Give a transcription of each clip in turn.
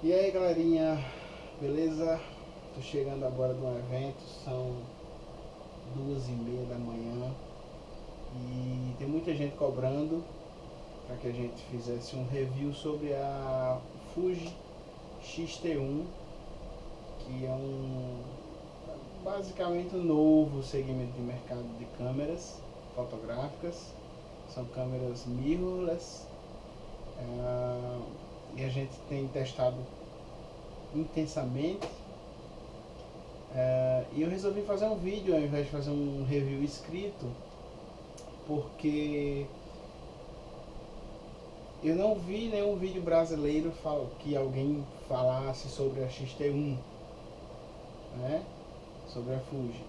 E aí galerinha, beleza? Tô chegando agora de um evento, são 2h30 da manhã e tem muita gente cobrando para que a gente fizesse um review sobre a Fuji X-T1, que é basicamente um novo segmento de mercado de câmeras fotográficas. São câmeras mirrorless, e a gente tem testado intensamente. E eu resolvi fazer um vídeo ao invés de fazer um review escrito, porque eu não vi nenhum vídeo brasileiro que alguém falasse sobre a X-T1, né? Sobre a Fuji.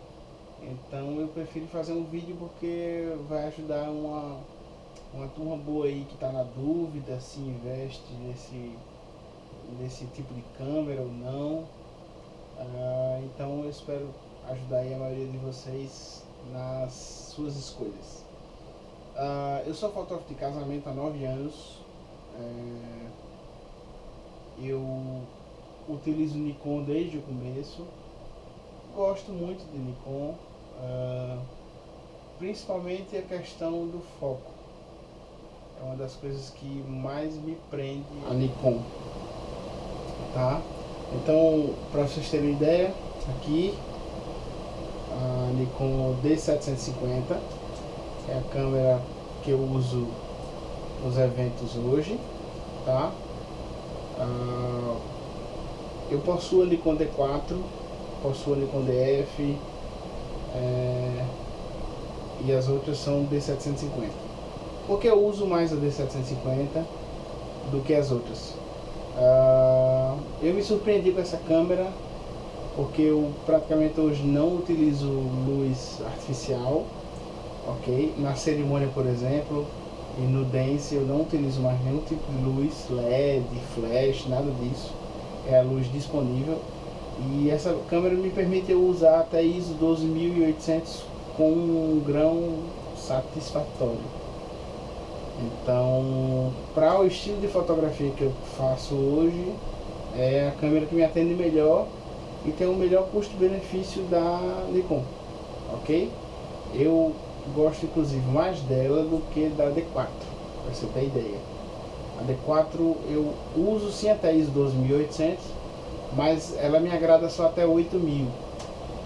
Então eu prefiro fazer um vídeo porque vai ajudar uma turma boa aí que está na dúvida se investe nesse tipo de câmera ou não. Então eu espero ajudar aí a maioria de vocês nas suas escolhas. Eu sou fotógrafo de casamento há 9 anos. Eu utilizo Nikon desde o começo. Gosto muito de Nikon, principalmente a questão do foco. É uma das coisas que mais me prende a Nikon, tá? Então, para vocês terem uma ideia, aqui a Nikon D750 é a câmera que eu uso nos eventos hoje, tá? Eu possuo a Nikon D4, possuo a Nikon DF, e as outras são D750. Por que eu uso mais a D750 do que as outras? Eu me surpreendi com essa câmera porque eu praticamente hoje não utilizo luz artificial, ok? Na cerimônia, por exemplo, e no dance eu não utilizo mais nenhum tipo de luz, LED, flash, nada disso. É a luz disponível. E essa câmera me permite eu usar até ISO 12800 com um grão satisfatório. Então, para o estilo de fotografia que eu faço hoje, é a câmera que me atende melhor e tem o melhor custo-benefício da Nikon, ok? Eu gosto inclusive mais dela do que da D4, para você ter ideia. A D4 eu uso sim até ISO 12800, mas ela me agrada só até 8000.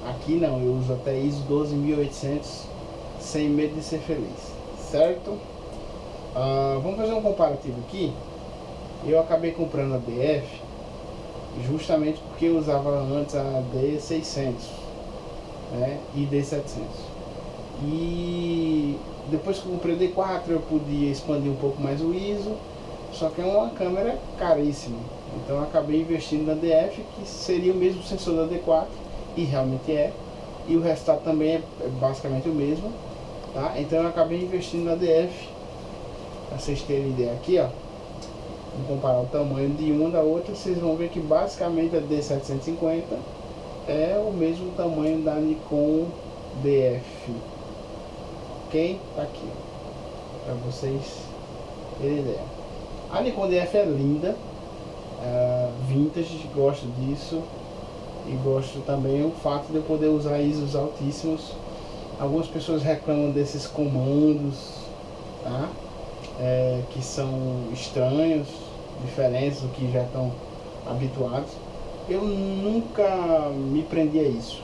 Aqui não, eu uso até ISO 12800 sem medo de ser feliz, certo? Vamos fazer um comparativo aqui. Eu acabei comprando a DF justamente porque eu usava antes a D600, né, e D700. E depois que eu comprei a D4 eu podia expandir um pouco mais o ISO, só que é uma câmera caríssima. Então eu acabei investindo na DF, que seria o mesmo sensor da D4, e realmente é, e o resultado também é basicamente o mesmo, tá? Então eu acabei investindo na DF. Para vocês terem ideia aqui, ó, vamos comparar o tamanho de uma da outra, vocês vão ver que basicamente a D750 é o mesmo tamanho da Nikon DF, ok? Tá aqui, para vocês terem ideia. A Nikon DF é linda, vintage, gosto disso, e gosto também o fato de eu poder usar ISOs altíssimos. Algumas pessoas reclamam desses comandos, tá? Que são estranhos, diferentes do que já estão habituados. Eu nunca me prendi a isso.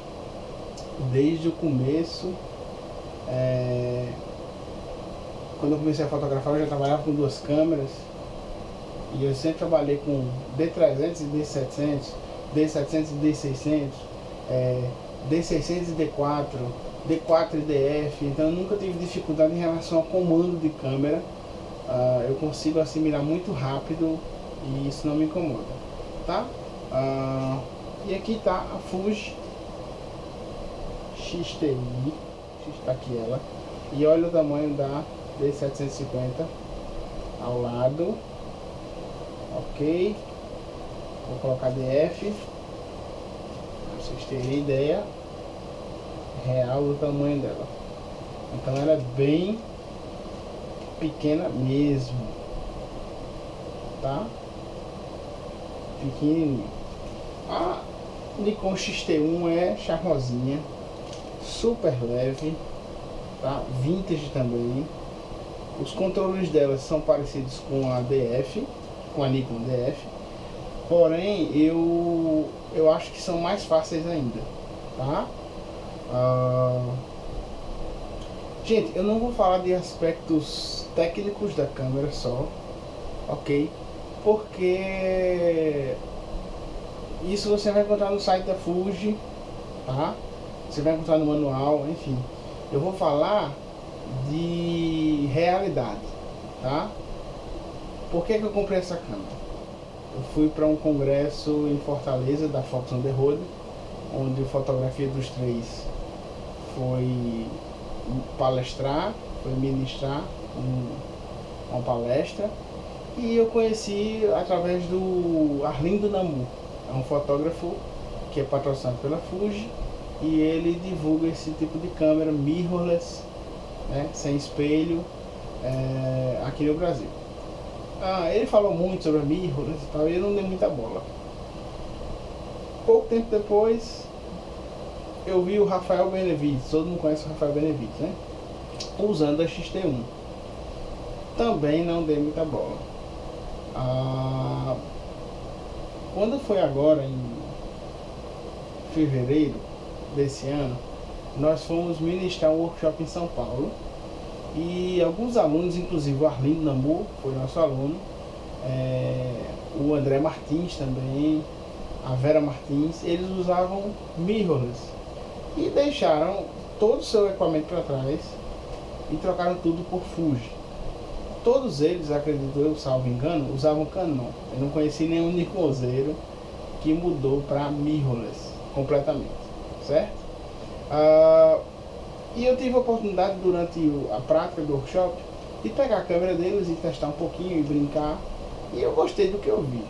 Desde o começo, quando eu comecei a fotografar, eu já trabalhava com 2 câmeras. E eu sempre trabalhei com D300 e D700, D700 e D600, D600 e D4, D4 e DF. Então eu nunca tive dificuldade em relação ao comando de câmera. Eu consigo assimilar muito rápido e isso não me incomoda, tá? E aqui tá a Fuji X-T1, tá aqui ela, e olha o tamanho da D750 ao lado, ok? Vou colocar DF para vocês terem ideia real do tamanho dela. Então ela é bem pequena mesmo, tá? pequenininho. A Nikon XT1 é charmosinha, super leve, tá? Vintage também. Os controles dela são parecidos com a DF, com a Nikon DF, porém eu acho que são mais fáceis ainda, tá? Gente, eu não vou falar de aspectos técnicos da câmera só, ok? Porque isso você vai encontrar no site da Fuji, tá? Você vai encontrar no manual, enfim. Eu vou falar de realidade, tá? Por que eu comprei essa câmera? Eu fui para um congresso em Fortaleza da Fox on the Road, onde a Fotografia dos Três foi palestrar, foi ministrar uma palestra, e eu conheci através do Arlindo Namu, é um fotógrafo que é patrocinado pela Fuji, e ele divulga esse tipo de câmera mirrorless, né, sem espelho, aqui no Brasil. Ele falou muito sobre a mirrorless e tal, e eu não dei muita bola. Pouco tempo depois eu vi o Rafael Benevides, todo mundo conhece o Rafael Benevides, né, usando a XT1. Também não dei muita bola. Quando foi agora em fevereiro desse ano, nós fomos ministrar um workshop em São Paulo, e alguns alunos, inclusive o Arlindo Namu foi nosso aluno, o André Martins também, a Vera Martins, eles usavam mirrorless e deixaram todo o seu equipamento para trás e trocaram tudo por Fuji. Todos eles, acredito eu, salvo engano, usavam Canon. Eu não conheci nenhum Nikonzeiro que mudou para mirrorless completamente, certo? E eu tive a oportunidade durante a prática do workshop de pegar a câmera deles e testar um pouquinho e brincar, e eu gostei do que eu vi.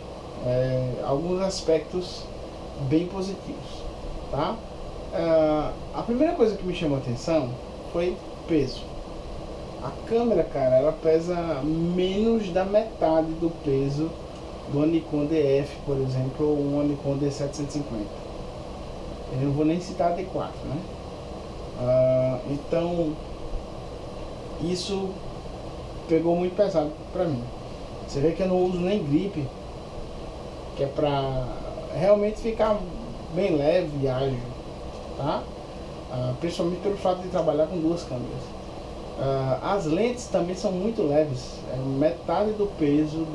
Alguns aspectos bem positivos, tá? A primeira coisa que me chamou a atenção foi peso. A câmera, cara, ela pesa menos da metade do peso do Nikon DF, por exemplo, ou um Nikon D750. Eu não vou nem citar a D4, né? Então, isso pegou muito pesado pra mim. Você vê que eu não uso nem grip, que é pra realmente ficar bem leve e ágil, tá? Principalmente pelo fato de trabalhar com duas câmeras. As lentes também são muito leves, metade do peso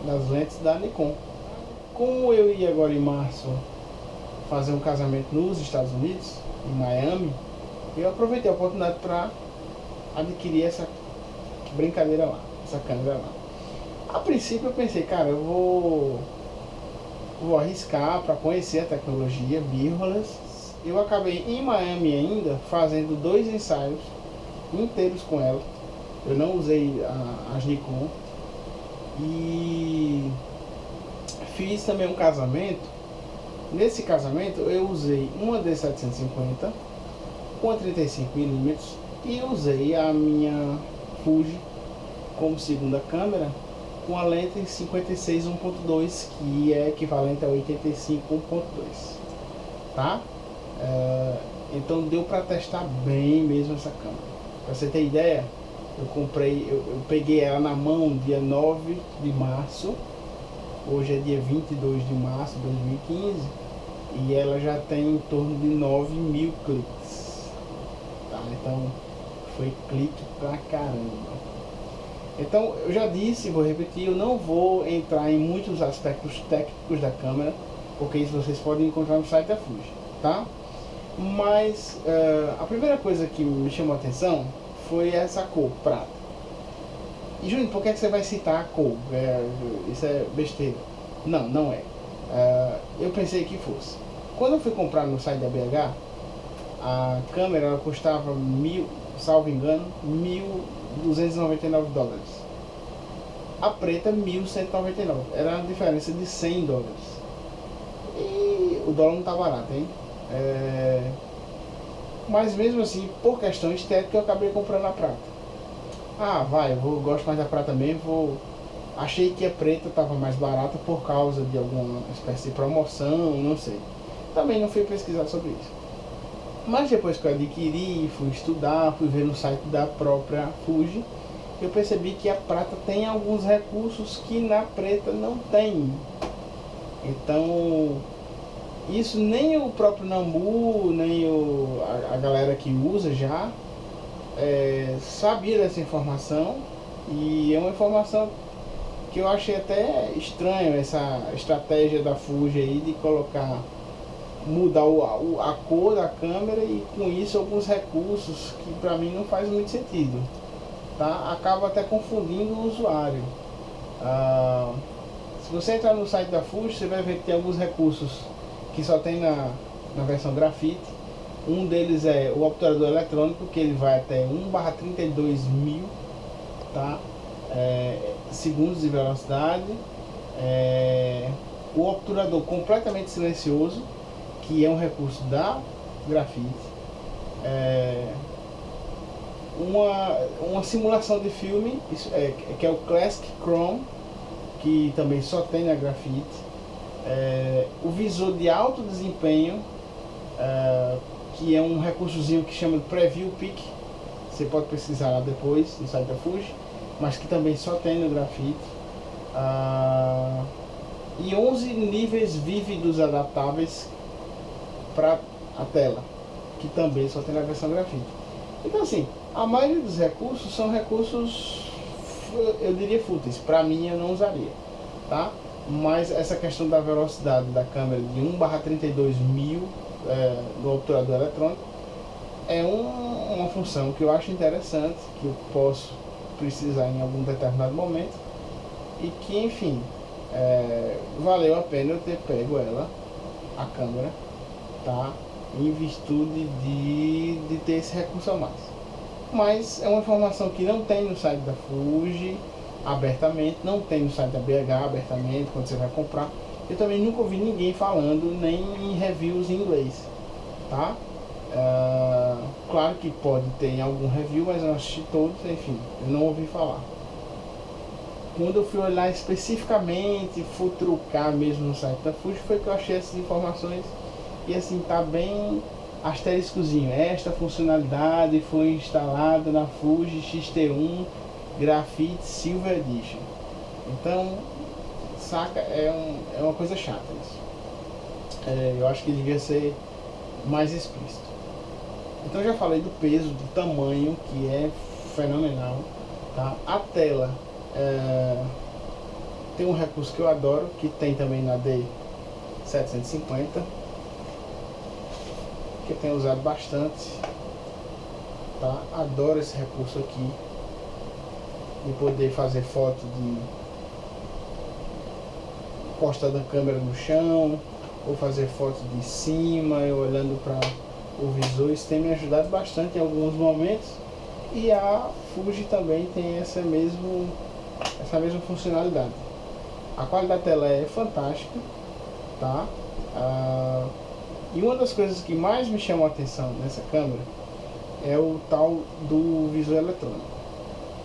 das lentes da Nikon. Como eu ia agora em março fazer um casamento nos Estados Unidos, em Miami, eu aproveitei a oportunidade para adquirir essa brincadeira lá, essa câmera lá. A princípio eu pensei, cara, eu vou arriscar para conhecer a tecnologia mirrorless. Eu acabei em Miami ainda fazendo 2 ensaios inteiros com ela. Eu não usei as Nikon, e fiz também um casamento. Nesse casamento eu usei uma D750 com a 35mm e usei a minha Fuji como segunda câmera com a lente 56 1.2, que é equivalente a 85 1.2, tá? Então deu para testar bem mesmo essa câmera. Para você ter ideia, eu peguei ela na mão dia 9 de março, hoje é dia 22 de março de 2015, e ela já tem em torno de 9.000 cliques, tá? Então foi clique pra caramba. Então eu já disse, vou repetir, eu não vou entrar em muitos aspectos técnicos da câmera, porque isso vocês podem encontrar no site da Fuji, tá? Mas a primeira coisa que me chamou a atenção foi essa cor prata. E Júnior, por que você vai citar a cor? Isso é besteira. Não, não é. Eu pensei que fosse. Quando eu fui comprar no site da BH, a câmera ela custava salvo engano, $1.299. A preta, 1.199. Era uma diferença de $100. E o dólar não tá barato, hein? Mas mesmo assim, por questão estética, eu acabei comprando a prata. Eu gosto mais da prata mesmo, vou Achei que a preta estava mais barata por causa de alguma espécie de promoção, não sei. Também não fui pesquisar sobre isso. Mas depois que eu adquiri, fui estudar, fui ver no site da própria Fuji, eu percebi que a prata tem alguns recursos que na preta não tem. Então, isso nem o próprio Nambu, nem a galera que usa já sabia dessa informação. E é uma informação que eu achei até estranho, essa estratégia da Fuji aí de colocar, mudar a cor da câmera e com isso alguns recursos que pra mim não faz muito sentido, tá? Acaba até confundindo o usuário. Se você entrar no site da Fuji, você vai ver que tem alguns recursos que só tem na versão grafite. Um deles é o obturador eletrônico, que ele vai até 1/32.000, tá? Segundos de velocidade. O obturador completamente silencioso, que é um recurso da grafite. Uma simulação de filme, que é o Classic Chrome, que também só tem na grafite. O visor de alto desempenho, que é um recursozinho que chama de Preview Peak, você pode pesquisar lá depois no site da Fuji, mas que também só tem no grafite. E 11 níveis vívidos adaptáveis para a tela, que também só tem na versão grafite. Então assim, a maioria dos recursos são recursos, eu diria, fúteis. Para mim eu não usaria, tá? Mas essa questão da velocidade da câmera de 1/32.000 do obturador eletrônico é uma função que eu acho interessante, que eu posso precisar em algum determinado momento, e que, enfim, valeu a pena eu ter pego ela, a câmera, tá? Em virtude de ter esse recurso a mais. Mas é uma informação que não tem no site da Fuji abertamente, não tem no site da BH abertamente quando você vai comprar. Eu também nunca ouvi ninguém falando, nem em reviews em inglês, tá? Claro que pode ter em algum review, mas eu não assisti todos, enfim, eu não ouvi falar. Quando eu fui olhar especificamente, fui trucar mesmo no site da Fuji, foi que eu achei essas informações. E assim, tá bem asteriscozinho. Esta funcionalidade foi instalada na Fuji X-T1 Graphite Silver Edition. Então, saca, é uma coisa chata isso. Eu acho que devia ser mais explícito. Então eu já falei do peso, do tamanho, que é fenomenal, tá? A tela tem um recurso que eu adoro, que tem também na D750, que eu tenho usado bastante, tá? Adoro esse recurso aqui, de poder fazer foto de postar da câmera no chão, ou fazer foto de cima, eu olhando para o visor. Isso tem me ajudado bastante em alguns momentos. E a Fuji também tem essa mesma funcionalidade. A qualidade da tela é fantástica, tá? E uma das coisas que mais me chamou a atenção nessa câmera é o tal do visor eletrônico.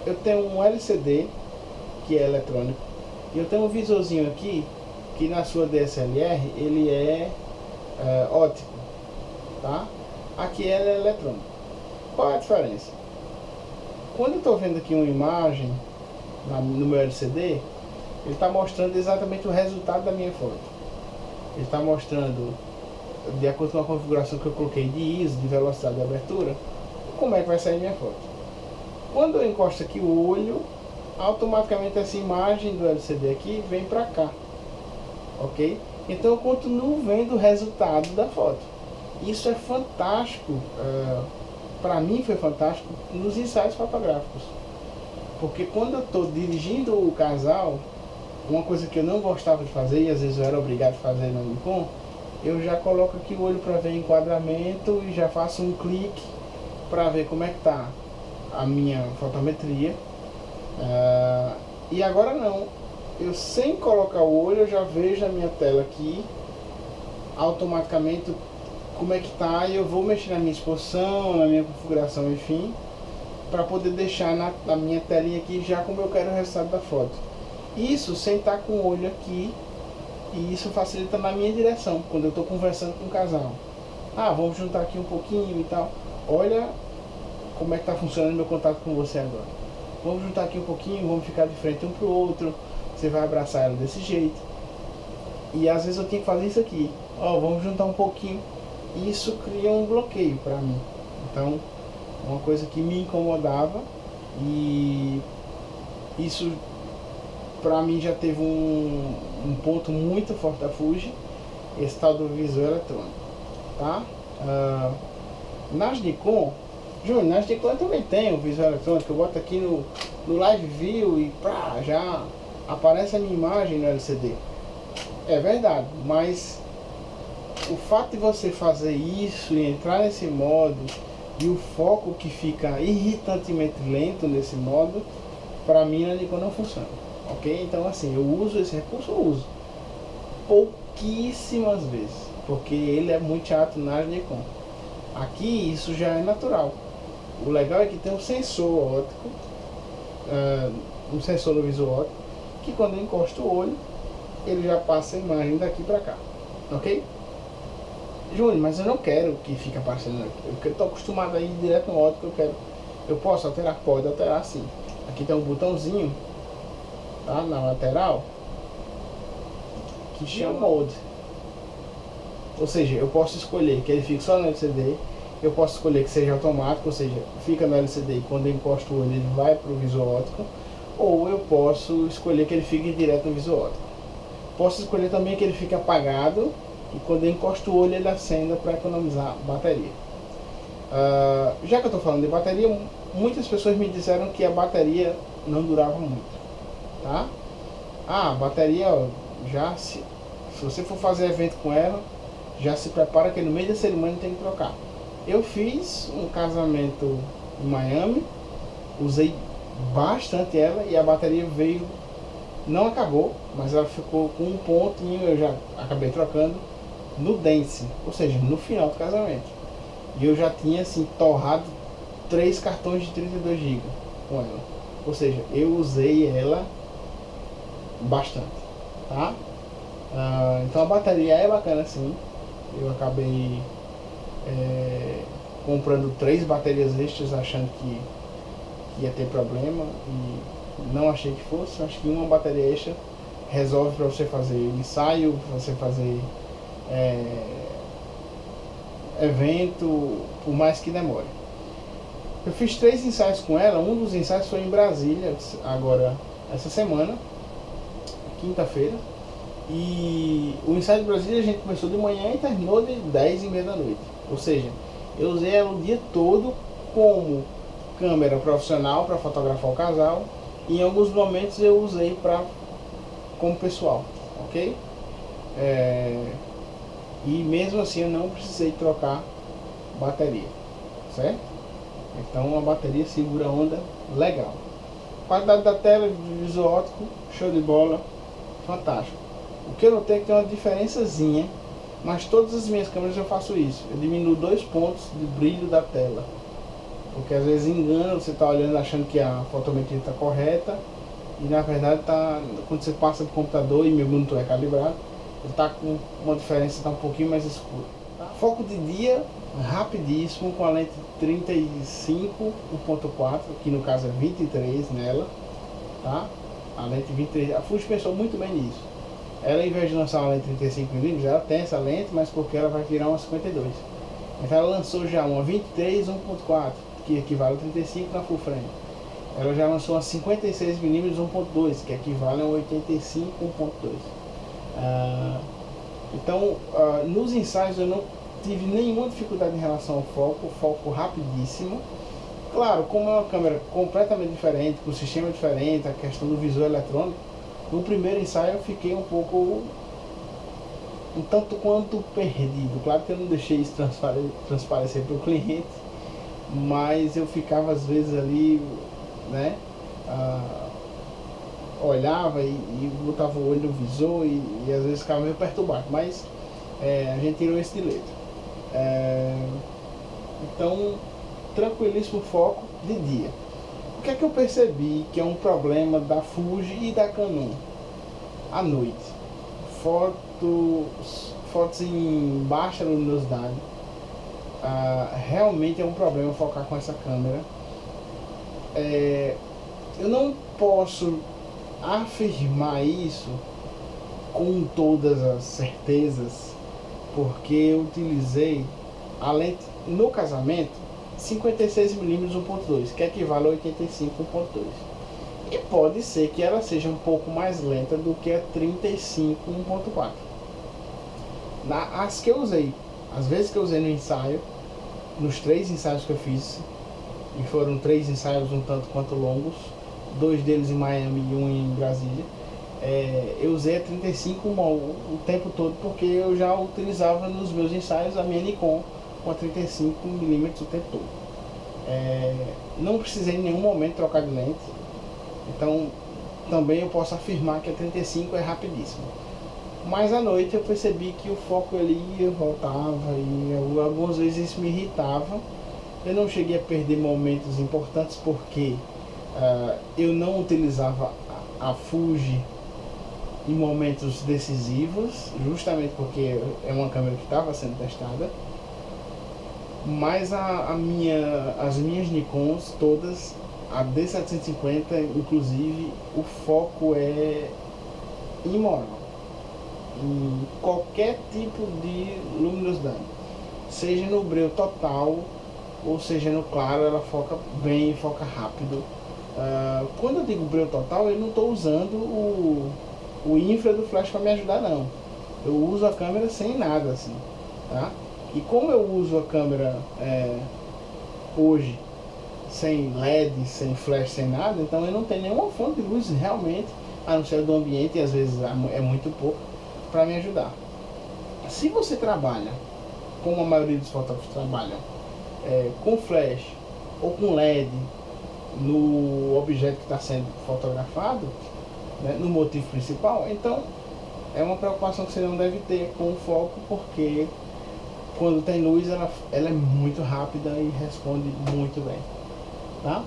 Eu tenho um LCD que é eletrônico, e eu tenho um visorzinho aqui que na sua DSLR ele é óptico, tá? Aqui ele é eletrônico. Qual é a diferença? Quando eu estou vendo aqui uma imagem no meu LCD, ele está mostrando exatamente o resultado da minha foto. Ele está mostrando, de acordo com a configuração que eu coloquei de ISO, de velocidade de abertura, como é que vai sair minha foto. Quando eu encosto aqui o olho, automaticamente essa imagem do LCD aqui vem para cá, ok? Então eu continuo vendo o resultado da foto. Isso é fantástico, para mim foi fantástico nos ensaios fotográficos, porque quando eu estou dirigindo o casal, uma coisa que eu não gostava de fazer, e às vezes eu era obrigado a fazer no Nikon, eu já coloco aqui o olho para ver enquadramento e já faço um clique para ver como é que tá a minha fotometria. E agora não, eu sem colocar o olho eu já vejo a minha tela aqui automaticamente como é que tá, e eu vou mexer na minha exposição, na minha configuração, enfim, para poder deixar na minha telinha aqui já como eu quero o resultado da foto. Isso sem estar com o olho aqui, e isso facilita na minha direção, quando eu estou conversando com o casal. Ah, vamos juntar aqui um pouquinho e tal. Olha como é que está funcionando meu contato com você agora. Vamos juntar aqui um pouquinho, vamos ficar de frente um pro outro. Você vai abraçar ela desse jeito. E às vezes eu tenho que fazer isso aqui. Ó, vamos juntar um pouquinho. Isso cria um bloqueio para mim. Então, uma coisa que me incomodava, e isso para mim já teve um ponto muito forte da Fuji, esse tal do visor eletrônico, tá? Nas Nikon, Júnior, nas Nikon eu também tem o visor eletrônico. Eu boto aqui no Live View e já aparece a minha imagem no LCD. É verdade, mas o fato de você fazer isso e entrar nesse modo, e o foco que fica irritantemente lento nesse modo, para mim na Nikon não funciona, ok? Então assim, eu uso esse recurso, eu uso pouquíssimas vezes, porque ele é muito chato na Nikon. Aqui isso já é natural. O legal é que tem um sensor óptico, um sensor do visor óptico, que quando eu encosto o olho, ele já passa a imagem daqui para cá, ok? Júnior, mas eu não quero que fique aparecendo aqui. Eu estou acostumado a ir direto no óptico. Eu posso alterar? Pode alterar sim. Aqui tem um botãozinho, tá, na lateral, que chama Mode. Ou seja, eu posso escolher que ele fique só no LCD. Eu posso escolher que seja automático, ou seja, fica no LCD e quando eu encosto o olho ele vai para o visor óptico. Ou eu posso escolher que ele fique direto no visor óptico. Posso escolher também que ele fique apagado e quando eu encosto o olho ele acenda para economizar bateria. Já que eu estou falando de bateria, muitas pessoas me disseram que a bateria não durava muito, tá? A bateria, ó, se você for fazer evento com ela, já se prepara que no meio da cerimônia tem que trocar. Eu fiz um casamento em Miami, usei bastante ela e a bateria veio, não acabou, mas ela ficou com um pontinho, eu já acabei trocando no Dance, ou seja, no final do casamento. E eu já tinha assim torrado 3 cartões de 32 GB com ela. Ou seja, eu usei ela bastante, tá? Então a bateria é bacana sim. Eu acabei comprando 3 baterias extras achando que ia ter problema e não achei que fosse. Acho que uma bateria extra resolve para você fazer ensaio, para você fazer evento, por mais que demore. Eu fiz 3 ensaios com ela. Um dos ensaios foi em Brasília, agora essa semana, quinta-feira. E o ensaio de Brasília a gente começou de manhã e terminou de 10h30 da noite. Ou seja, eu usei ela o dia todo como câmera profissional para fotografar o casal. E em alguns momentos eu usei como pessoal, ok? E mesmo assim eu não precisei trocar bateria, certo? Então a bateria segura a onda legal. Qualidade da tela, de visor óptico, show de bola, fantástico. O que eu notei é que tem uma diferençazinha, mas todas as minhas câmeras eu faço isso. Eu diminuo 2 pontos de brilho da tela, porque às vezes engana, você está olhando achando que a fotometria está correta e na verdade quando você passa para o computador e meu monitor é calibrado, ele está com uma diferença, está um pouquinho mais escuro. Tá? Foco de dia rapidíssimo com a lente 35 1.4, que no caso é 23 nela, tá? A lente 23, a Fuji pensou muito bem nisso. Ela, em vez de lançar uma lente 35mm, ela tem essa lente, mas porque ela vai virar uma 52. Então ela lançou já uma 23 1.4, que equivale a 35 na full frame. Ela já lançou uma 56mm 1.2, que equivale a 85 1.2. Então, nos ensaios eu não tive nenhuma dificuldade em relação ao foco rapidíssimo. Claro, como é uma câmera completamente diferente, com um sistema diferente, a questão do visor eletrônico, no primeiro ensaio eu fiquei um tanto quanto perdido. Claro que eu não deixei isso transparecer para o cliente, mas eu ficava às vezes ali, né, olhava e botava o olho no visor e às vezes ficava meio perturbado, mas a gente tirou esse de letra. Então, tranquilíssimo foco de dia. O que é que eu percebi que é um problema da Fuji e da Canon? À noite, fotos em baixa luminosidade, realmente é um problema focar com essa câmera. Eu não posso afirmar isso com todas as certezas, porque eu utilizei a lente no casamento 56mm 1.2, que equivale a 85 1.2. E pode ser que ela seja um pouco mais lenta do que a 35 1.4. As que eu usei, as vezes que eu usei no ensaio, nos 3 ensaios que eu fiz, e foram 3 ensaios um tanto quanto longos, 2 deles em Miami e 1 em Brasília, eu usei a 35 o tempo todo, porque eu já utilizava nos meus ensaios a minha Nikon com a 35mm o tempo todo. Não precisei em nenhum momento trocar de lente, então também eu posso afirmar que a 35 é rapidíssima. Mas à noite eu percebi que o foco ele ia, voltava, e algumas vezes isso me irritava. Eu não cheguei a perder momentos importantes porque eu não utilizava a Fuji em momentos decisivos, justamente porque é uma câmera que estava sendo testada. Mas as minhas Nikons todas, a D750 inclusive, o foco é imoral em qualquer tipo de luminosidade, seja no breu total ou seja no claro, ela foca bem, foca rápido. Quando eu digo breu total, eu não estou usando o infra do flash para me ajudar, não. Eu uso a câmera sem nada assim, tá? E como eu uso a câmera hoje sem LED, sem flash, sem nada, então eu não tenho nenhuma fonte de luz realmente, a não ser do ambiente, e às vezes é muito pouco, para me ajudar. Se você trabalha, como a maioria dos fotógrafos trabalham, com flash ou com LED no objeto que está sendo fotografado, né, no motivo principal, então é uma preocupação que você não deve ter com o foco, porque quando tem luz ela é muito rápida e responde muito bem, tá?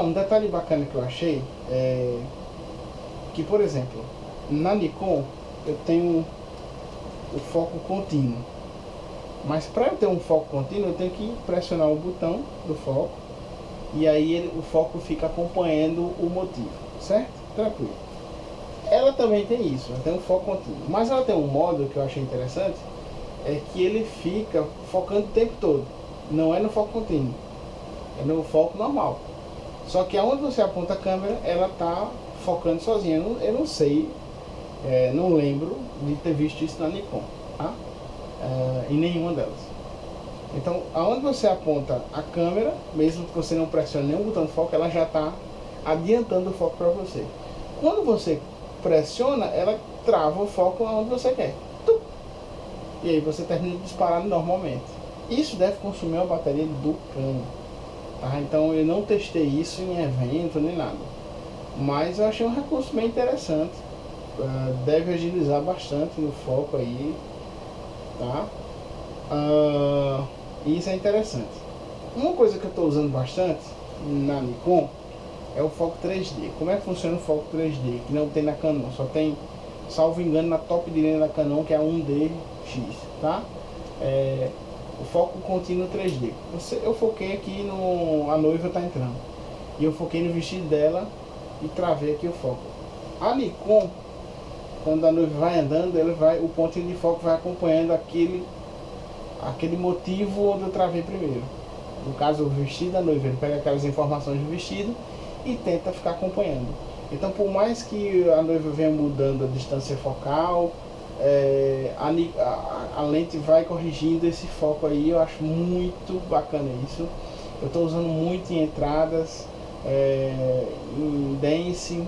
Um detalhe bacana que eu achei é que, por exemplo, na Nikon eu tenho o foco contínuo, mas para eu ter um foco contínuo eu tenho que pressionar o botão do foco e aí o foco fica acompanhando o motivo, certo? Tranquilo. Ela também tem isso, ela tem um foco contínuo, mas ela tem um modo que eu achei interessante, é que ele fica focando o tempo todo, não é no foco contínuo, é no foco normal, só que aonde você aponta a câmera ela tá focando sozinha. Eu não sei, não lembro de ter visto isso na Nikon, tá? Em nenhuma delas. Então aonde você aponta a câmera, mesmo que você não pressione nenhum botão de foco, ela já está adiantando o foco para você. Quando você pressiona, ela trava o foco aonde você quer. E aí você termina de disparar normalmente. Isso deve consumir uma bateria do cano, tá? Então eu não testei isso em evento nem nada, mas eu achei um recurso bem interessante. Deve agilizar bastante no foco aí, tá? Isso é interessante. Uma coisa que eu estou usando bastante na Nikon é o foco 3D. Como é que funciona o foco 3D? Que não tem na Canon, só tem, salvo engano, na top de linha da Canon, que é a 1DX, tá? O foco contínuo 3D. Eu foquei aqui no... a noiva tá entrando, e eu foquei no vestido dela e travei aqui o foco. A Nikon, quando a noiva vai andando, o pontinho de foco vai acompanhando aquele motivo onde eu travei primeiro. No caso, o vestido da noiva, ele pega aquelas informações do vestido e tenta ficar acompanhando. Então, por mais que a noiva venha mudando a distância focal, a lente vai corrigindo esse foco aí. Eu acho muito bacana isso. Eu estou usando muito em entradas, em dance,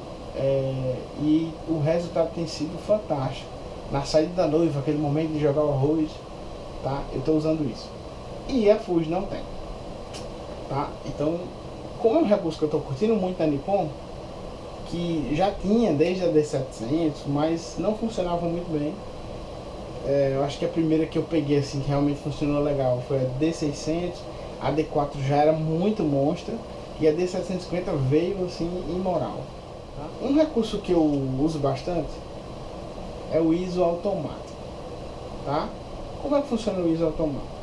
e o resultado tem sido fantástico. Na saída da noiva, aquele momento de jogar o arroz, tá? Eu estou usando isso. E a Fuji não tem, tá? Então, como é um recurso que eu estou curtindo muito da Nikon, que já tinha desde a D700, mas não funcionava muito bem. Eu acho que a primeira que eu peguei assim que realmente funcionou legal foi a D600. A D4 já era muito monstra, E a D750 veio assim imoral. Tá? Um recurso que eu uso bastante é o ISO automático. Tá? Como é que funciona o ISO automático?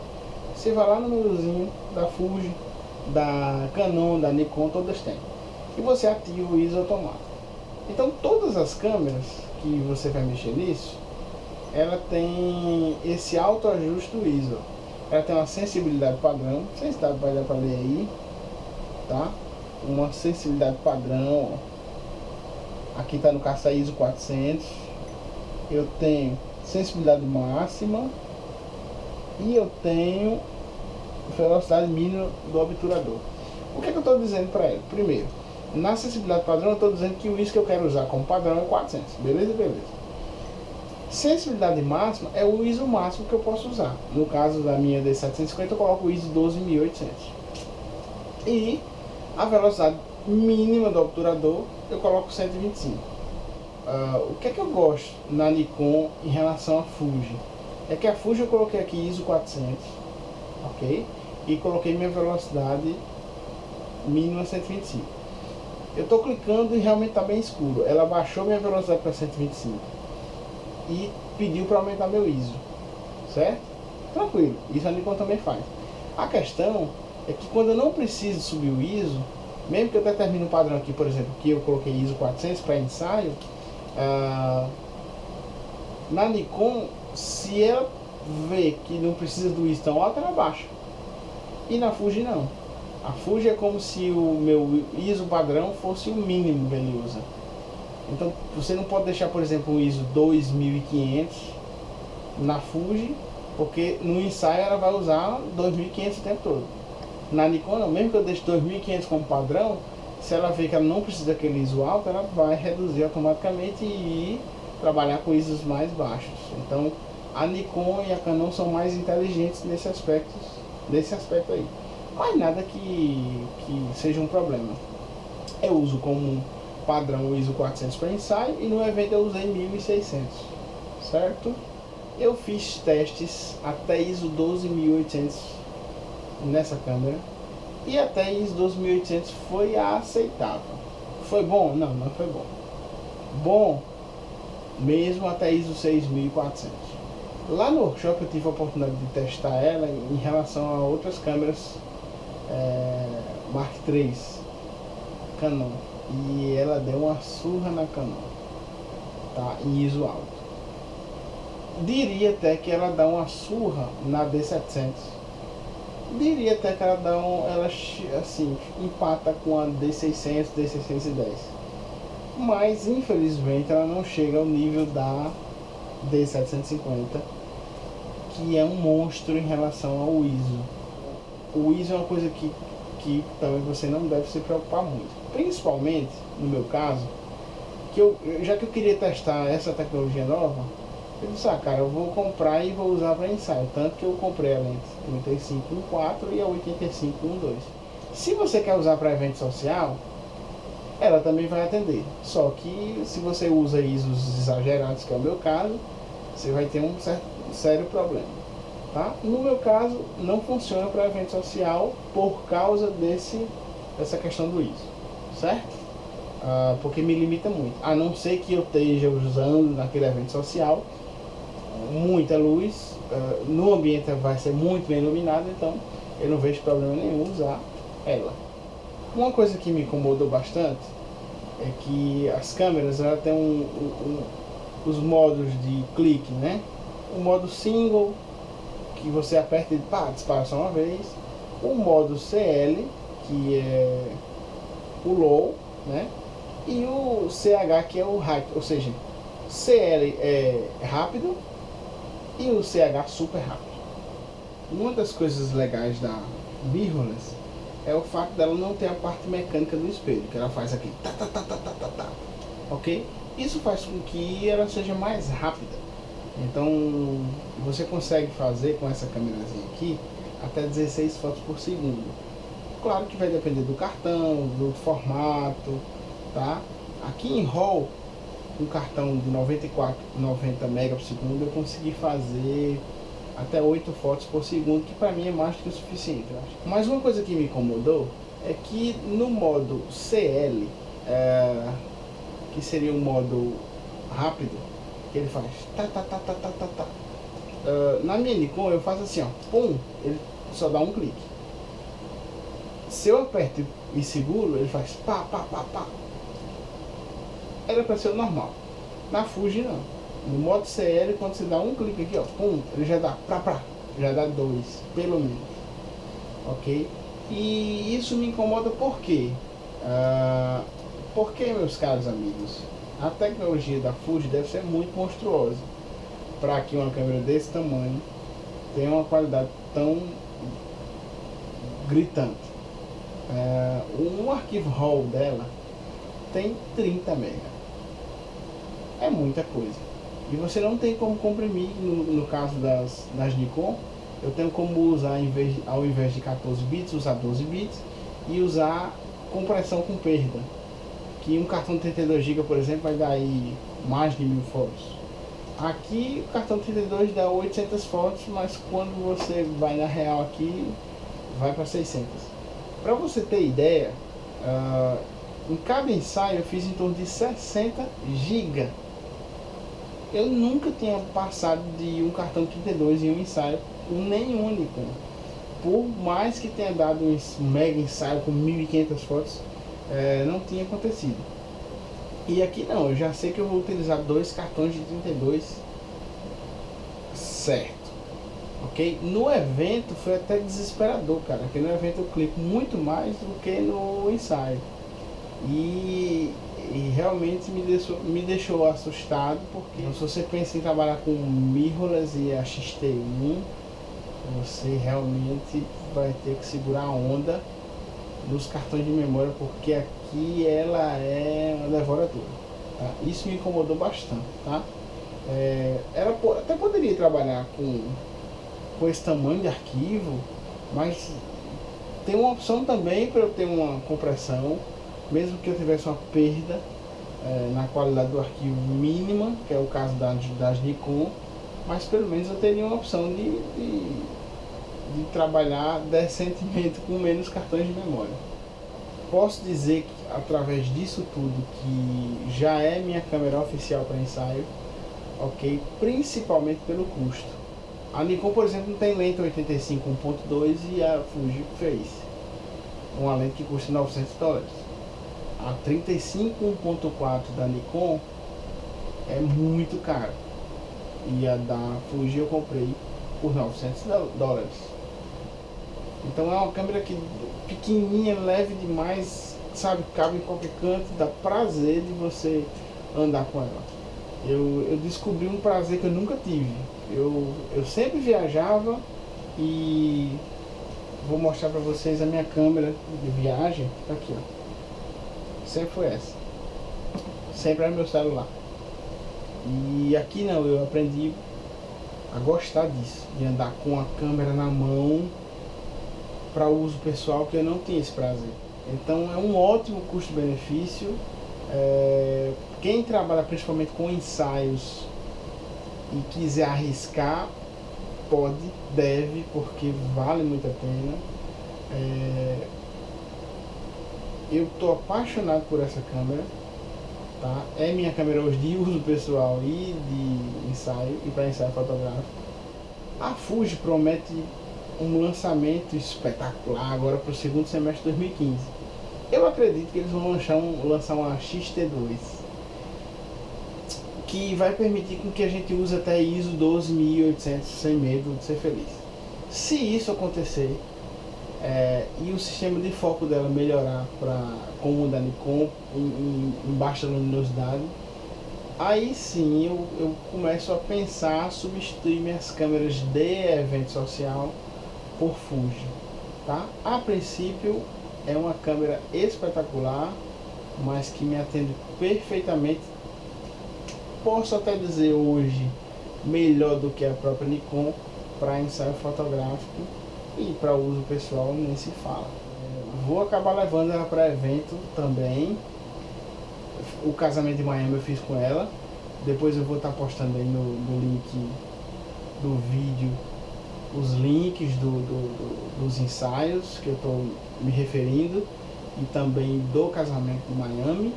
Você vai lá no menuzinho da Fuji, da Canon, da Nikon, todas têm. E você ativa o ISO automático. Então todas as câmeras que você vai mexer nisso, ela tem esse autoajuste do ISO. Ela tem uma sensibilidade padrão, não sei se vai dar para ler aí, tá? Uma sensibilidade padrão, ó. Aqui está no caça ISO 400. Eu tenho sensibilidade máxima e eu tenho velocidade mínima do obturador. O que é que eu estou dizendo para ele? Primeiro, na sensibilidade padrão eu estou dizendo que o ISO que eu quero usar como padrão é 400, beleza? Beleza. Sensibilidade máxima é o ISO máximo que eu posso usar. No caso da minha D750 eu coloco o ISO 12800. E a velocidade mínima do obturador eu coloco 125. O que é que eu gosto na Nikon em relação à Fuji? É que a Fuji eu coloquei aqui ISO 400, ok? E coloquei minha velocidade mínima 125. Eu estou clicando e realmente está bem escuro. Ela baixou minha velocidade para 125 e pediu para aumentar meu ISO, certo? Tranquilo, isso a Nikon também faz. A questão é que quando eu não preciso subir o ISO, mesmo que eu determine um padrão aqui, por exemplo, que eu coloquei ISO 400 para ensaio, na Nikon, se ela vê que não precisa do ISO tão alto, ela baixa. E na Fuji não. A Fuji é como se o meu ISO padrão fosse o mínimo que ele usa. Então você não pode deixar, por exemplo, um ISO 2500 na Fuji, porque no ensaio ela vai usar 2500 o tempo todo. Na Nikon não, mesmo que eu deixe 2500 como padrão, se ela vê que ela não precisa daquele ISO alto, ela vai reduzir automaticamente e trabalhar com ISOs mais baixos. Então a Nikon e a Canon são mais inteligentes nesse aspecto aí. Mas nada que seja um problema. Eu uso como padrão o ISO 400 para ensaio e no evento eu usei 1600, certo? Eu fiz testes até ISO 12800 nessa câmera e até ISO 12800 foi aceitável. Foi bom? Não, não foi bom. Bom mesmo até ISO 6400. Lá no workshop eu tive a oportunidade de testar ela em relação a outras câmeras Mark III Canon, e ela deu uma surra na Canon, tá? Em ISO alto. Diria até que ela dá uma surra na D700. Diria até que ela dá ela assim, empata com a D600, D610. Mas infelizmente ela não chega ao nível da D750, que é um monstro em relação ao ISO. O ISO é uma coisa que também você não deve se preocupar muito. Principalmente, no meu caso, já que eu queria testar essa tecnologia nova, eu disse, cara, eu vou comprar e vou usar para ensaio. Tanto que eu comprei a lente 35-1.4 e a 85-1.2. Se você quer usar para evento social, ela também vai atender. Só que se você usa ISOs exagerados, que é o meu caso, você vai ter um sério problema. Tá? No meu caso, não funciona para evento social por causa dessa questão do ISO, certo? Porque me limita muito. A não ser que eu esteja usando naquele evento social muita luz, no ambiente vai ser muito bem iluminado, então eu não vejo problema nenhum usar ela. Uma coisa que me incomodou bastante é que as câmeras ela tem os modos de clique, né? O modo single, que você aperta e dispara só uma vez. O modo CL, que é o low, né? E o CH, que é o high, ou seja, CL é rápido e o CH super rápido. Uma das coisas legais da mirrorless é o fato dela não ter a parte mecânica do espelho, que ela faz aqui, ok? Isso faz com que ela seja mais rápida. Então você consegue fazer com essa câmerazinha aqui até 16 fotos por segundo. Claro que vai depender do cartão, do formato, tá? Aqui em RAW, um cartão de 90 mega por segundo, eu consegui fazer até 8 fotos por segundo, que para mim é mais do que o suficiente, eu acho. Mas uma coisa que me incomodou é que no modo CL, que seria um modo rápido, que ele faz tá. Na minha Nikon eu faço assim, ó, pum, ele só dá um clique. Se eu aperto e seguro, ele faz pá. Era para ser o normal. Na Fuji não. No modo CL, quando você dá um clique aqui, ó, pum, ele já dá já dá 2, pelo menos. Ok? E isso me incomoda por quê? Porque, meus caros amigos, a tecnologia da Fuji deve ser muito monstruosa para que uma câmera desse tamanho tenha uma qualidade tão gritante. Um arquivo RAW dela tem 30 MB. É muita coisa. E você não tem como comprimir, no caso das Nikon, eu tenho como usar, ao invés de 14 bits, usar 12 bits e usar compressão com perda. Que um cartão de 32 GB, por exemplo, vai dar aí mais de 1000 fotos. Aqui o cartão 32 dá 800 fotos, mas quando você vai na real aqui, vai para 600. Para você ter ideia, em cada ensaio eu fiz em torno de 60 GB. Eu nunca tinha passado de um cartão 32 em um ensaio com nenhum Nikon. Por mais que tenha dado um mega ensaio com 1500 fotos, não tinha acontecido. E aqui não, eu já sei que eu vou utilizar 2 cartões de 32 certo, ok? No evento foi até desesperador, cara, porque no evento eu clico muito mais do que no ensaio. E realmente me deixou assustado, porque se você pensa em trabalhar com mirrorless e a X-T1, você realmente vai ter que segurar a onda dos cartões de memória, porque aqui ela é uma devoradora, tá? Isso me incomodou bastante, tá? Até poderia trabalhar com esse tamanho de arquivo, mas tem uma opção também para eu ter uma compressão, mesmo que eu tivesse uma perda na qualidade do arquivo mínima, que é o caso das Nikon, mas pelo menos eu teria uma opção de trabalhar decentemente com menos cartões de memória. Posso dizer que através disso tudo, que já é minha câmera oficial para ensaio, ok? Principalmente pelo custo. A Nikon, por exemplo, não tem lente 85 1.2 e a Fuji fez uma lente que custa $900. A 35 1.4 da Nikon é muito cara, e a da Fuji eu comprei por $900. Então é uma câmera que pequenininha, leve demais, sabe, cabe em qualquer canto, dá prazer de você andar com ela. Eu descobri um prazer que eu nunca tive. Eu sempre viajava, e vou mostrar para vocês a minha câmera de viagem. Tá aqui, ó. Sempre foi essa. Sempre era meu celular. E aqui não, eu aprendi a gostar disso, de andar com a câmera na mão para uso pessoal, que eu não tinha esse prazer. Então é um ótimo custo-benefício. Quem trabalha principalmente com ensaios e quiser arriscar, pode, deve, porque vale muito a pena. Eu estou apaixonado por essa câmera, tá? É minha câmera hoje de uso pessoal e de ensaio, e para ensaio fotográfico. A Fuji promete um lançamento espetacular agora para o segundo semestre de 2015. Eu acredito que eles vão lançar uma X-T2, que vai permitir com que a gente use até ISO 12800 sem medo de ser feliz. Se isso acontecer, e o sistema de foco dela melhorar como o da Nikon, em baixa luminosidade, aí sim eu começo a pensar substituir minhas câmeras de evento social por Fuji, tá? A princípio é uma câmera espetacular, mas que me atende perfeitamente. Posso até dizer hoje melhor do que a própria Nikon para ensaio fotográfico, e para uso pessoal nem se fala. Vou acabar levando ela para evento também. O casamento de Miami eu fiz com ela. Depois eu vou estar postando aí no link do vídeo os links dos ensaios que eu estou me referindo e também do casamento de Miami,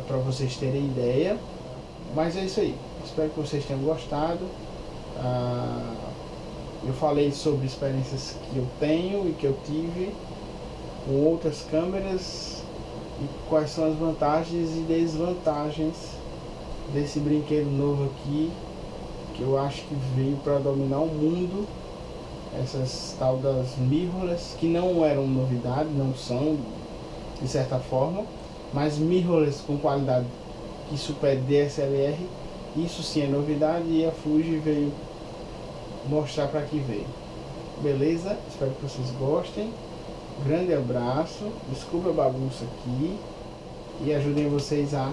para vocês terem ideia. Mas é isso aí, espero que vocês tenham gostado. Eu falei sobre experiências que eu tenho e que eu tive com outras câmeras e quais são as vantagens e desvantagens desse brinquedo novo aqui, que eu acho que veio para dominar o mundo. Essas tal das mirrorless, que não eram novidade, não são de certa forma, mas mirrorless com qualidade que supera DSLR, isso sim é novidade, e a Fuji veio mostrar para que veio. Beleza? Espero que vocês gostem. Grande abraço, desculpa a bagunça aqui e ajudem vocês a,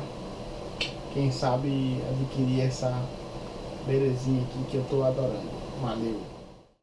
quem sabe, adquirir essa belezinha aqui que eu tô adorando. Valeu!